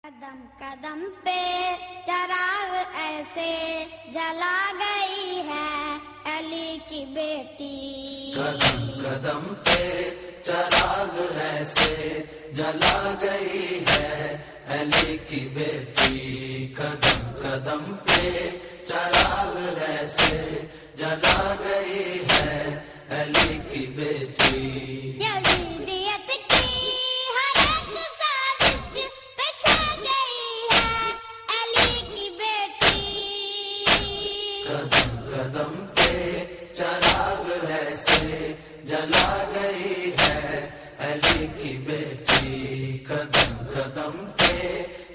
قدم قدم پہ چراغ ایسے جلا گئی ہے علی کی بیٹی، قدم قدم پہ چراغ ایسے جلا گئی ہے علی کی بیٹی، قدم قدم پہ چراغ ایسے جلا گئی ہے علی کی بیٹی۔ یزیدیت کی ہر ایک سازش پہ چھا گئی ہے علی کی بیٹی، قدم قدم پہ چراغ ایسے جلا گئی ہے علی کی بیٹی، قدم قدم پہ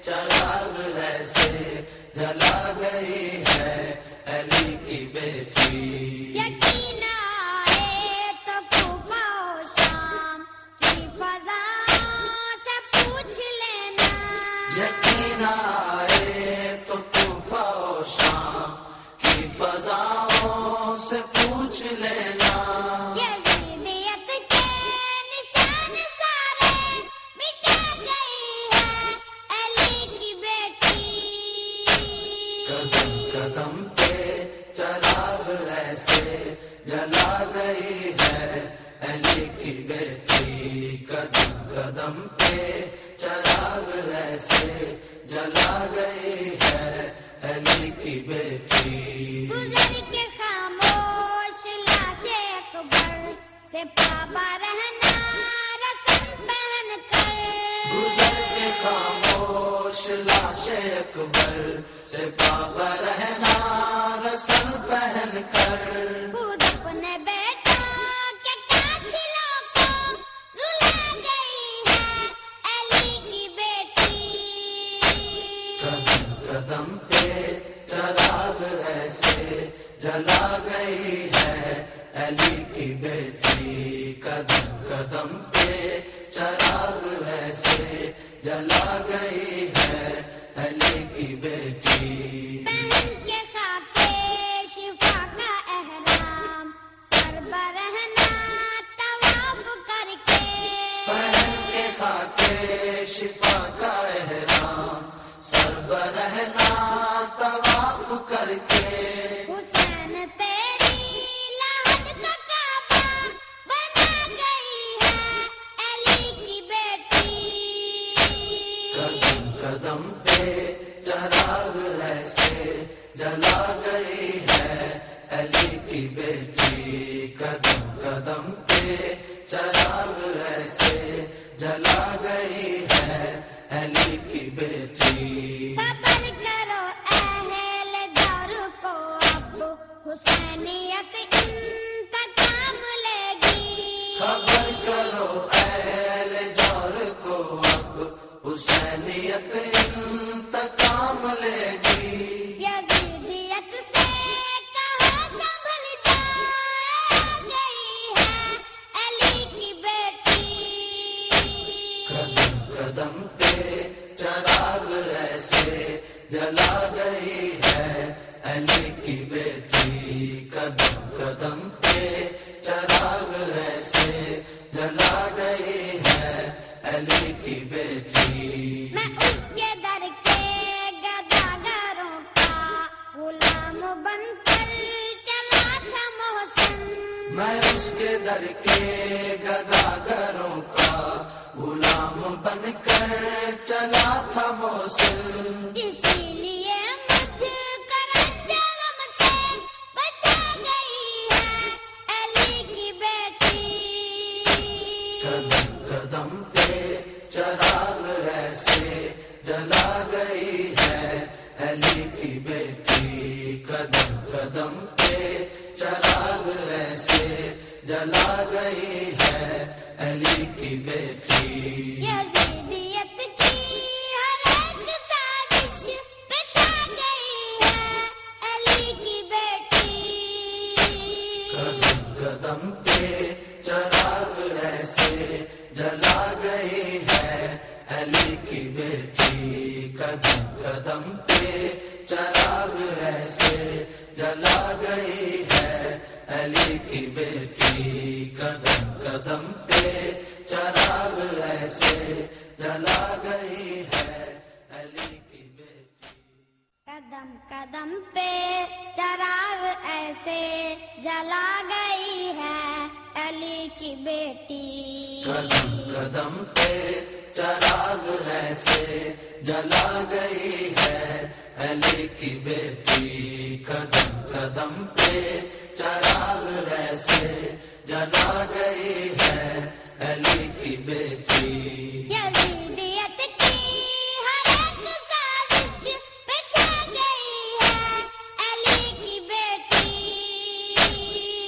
چراغ ایسے جلا گئی ہے علی کی بیٹی۔ یقین آئے تو کوفہ و شام کی فضا سے پوچھ لینا، یقین آئے تو کوفہ و شام کی فضاؤں سے پوچھ لینا، یزیدیت کے نشان سارے مٹا گئی ہے علی کی بیٹی، قدم قدم پہ چراغ ایسے جلا گئی ہے علی کی بیٹی، قدم قدم پہ چراغ ایسے جلا گئی ہے علی کی بیٹی۔ گزر کے خاموش لاش اکبر سے پابا رہنا رسم پہن کر، گزر کے خاموش لاش اکبر سے پابا رہنا رسن پہن کر، خود اپنے بیٹا کے قاتلوں کو رلا گئی ہے علی کی بیٹی، قدم قدم پہ چراغ ایسے جلا گئی ہے علی کی بیٹی، قدم قدم پہ چراغ ایسے جلا گئی ہے علی کی بیٹی۔ پہن کے خاکے شفا کا احرام سر برہنا طواف کر کے، پہن کے خاکے شفا کا احرام سر برہنا طواف کر کے، حسین تیری لحد کا کعبہ بنا گئی ہے علی کی بیٹی، قدم قدم پہ چراغ ایسے جلا گئی ہے علی کی بیٹی، قدم قدم پہ چراغ ایسے جلا گئی ہے علی کی بیٹی۔ خبر کرو اہل دور کو اب حسینیت انتقام لے گی، خبر کرو اہل جور کو اب حسینیت انتقام لے گی، یزیدیت سے کہاں سنبھل جا گئی ہے علی کی بیٹی، قدم قدم پہ چراغ ایسے جلا گئی ہے علی کی بیٹی، قدم قدم پہ چراغ ایسے جلا گئی ہے علی کی بیٹی۔ میں اس کے در کے گداگروں کا غلام بن کر چلا تھا محسن، میں اس کے در کے گداگروں کا غلام بن کر چلا تھا محسن، اسی لیے مجھ کرنجم سے بچا گئی ہے علی کی بیٹی، قدم قدم پہ چراغ ایسے جلا گئی ہے علی کی بیٹی، قدم قدم پہ چراغ ایسے جلا گئی ہے علی کی بیٹی۔ یزیدیت کی ہر ایک سازش پہ چھا گئی ہے علی کی بیٹی، قدم قدم پہ چراغ ایسے جلا گئی ہے علی کی بیٹی، قدم قدم پہ چراغ ایسے جلا گئی ہے علی کی بیٹی، قدم قدم پہ چراغ ایسے جلا گئی ہے علی کی بیٹی. قدم قدم پہ چراغ ایسے جلا گئی ہے علی کی بیٹی. قدم قدم پہ چراغ ایسے جلا گئی ہے علی کی بیٹی. قدم قدم پہ چراغ ایسے جلا گئی ہے علی کی بیٹی. یزیدیت کی ہر ایک سازش پہ چھا گئی ہے علی کی بیٹی.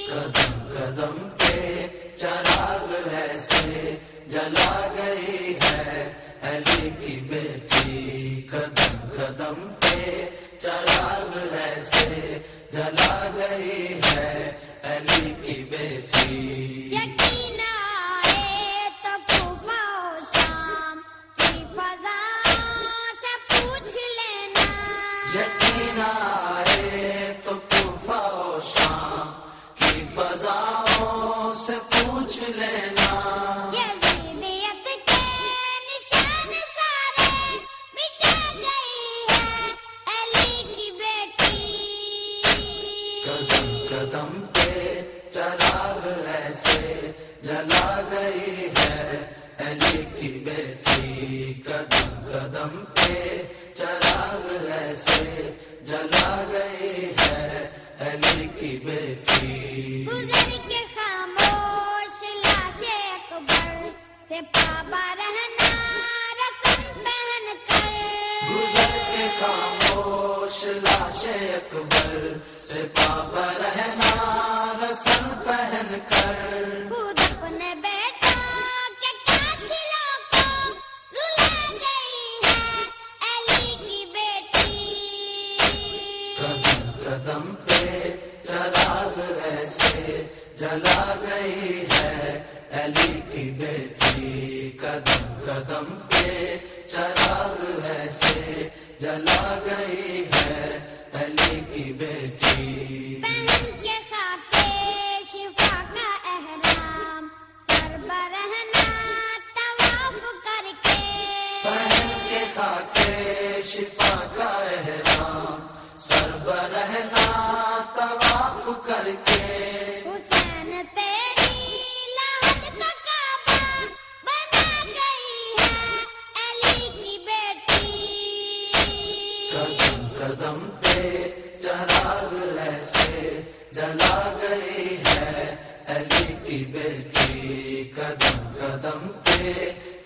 قدم قدم پہ چراغ ایسے جلا گئی ہے علی کی بیٹی. قدم قدم پہ چراغ ایسے جلا گئی ہے علی کی بیٹی. یقین آئے تو کوفہ و شام کی فضاؤں سے پوچھ لینا. یقین آئے تو کوفہ و شام کی فضاؤں سے پوچھ لینا. یزیدیت کے نشان سارے مٹا گئی ہے علی کی بیٹی. قدم قدم پہ چراغ ایسے جلا گئی ہے علی کی بیٹی. قدم قدم پہ چراغ ایسے جلا گئی ہے علی کی بیٹی. گزر کے خاموش لاش اکبر سے پابا رہنا رسم پہن کر. گزر کے خاموش لاش اکبر سے پابا رہنا رسن پہن کر. خود اپنے بیٹا کے قاتلوں کو رلا گئی ہے علی کی بیٹی. قدم قدم پہ چراغ ایسے جلا گئی ہے علی کی بیٹی. قدم قدم پہ چراغ ایسے جلا گئی ہے علی کی بیٹی. پہن کے خاکے شفا کا احرام سر برہنا طواف کر کے. پہن کے خاکے شفا کا احرام سر برہنا طواف کر کے. حسین تیری لاہت کا کعبہ بنا گئی ہے علی کی بیٹی. قدم قدم پہ چراغ ایسے جلا گئی ہے علی کی بیٹی. قدم قدم پہ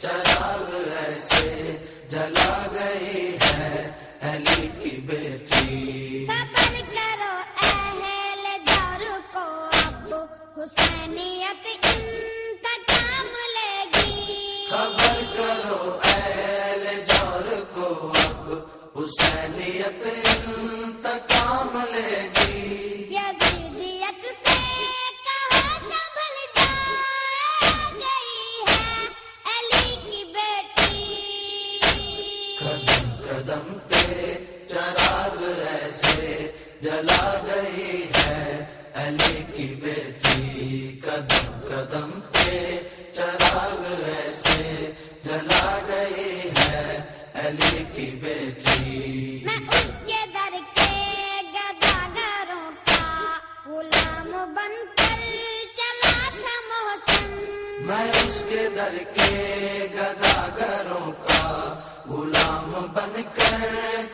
چراغ ایسے جلا گئی ہے علی کی بیٹی. صبر کرو اہل دور کو اب حسینیت انتقام لے گی. خبر کرو اہل جور کو اب حسینیت انتقام لے گی. یزیدیت سے کہا سنبھل جا گئی ہے علی کی بیٹی. قدم قدم پہ چراغ ایسے جلا گئی ہے علی کی بیٹی. قدم قدم پہ چراغ ایسے جلا گئی ہے علی کی بیٹی. میں اس کے در کے گداگروں کا غلام بن کر چلا تھا محسن. میں اس کے در کے گداگروں کا غلام بن کر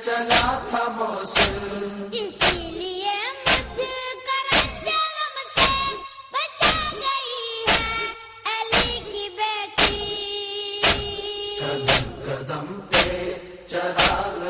چلا تھا محسن. اسی لیے مجھ کرنجلم سے بچا گئی ہے علی کی بیٹی. قدم قدم پہ چراغ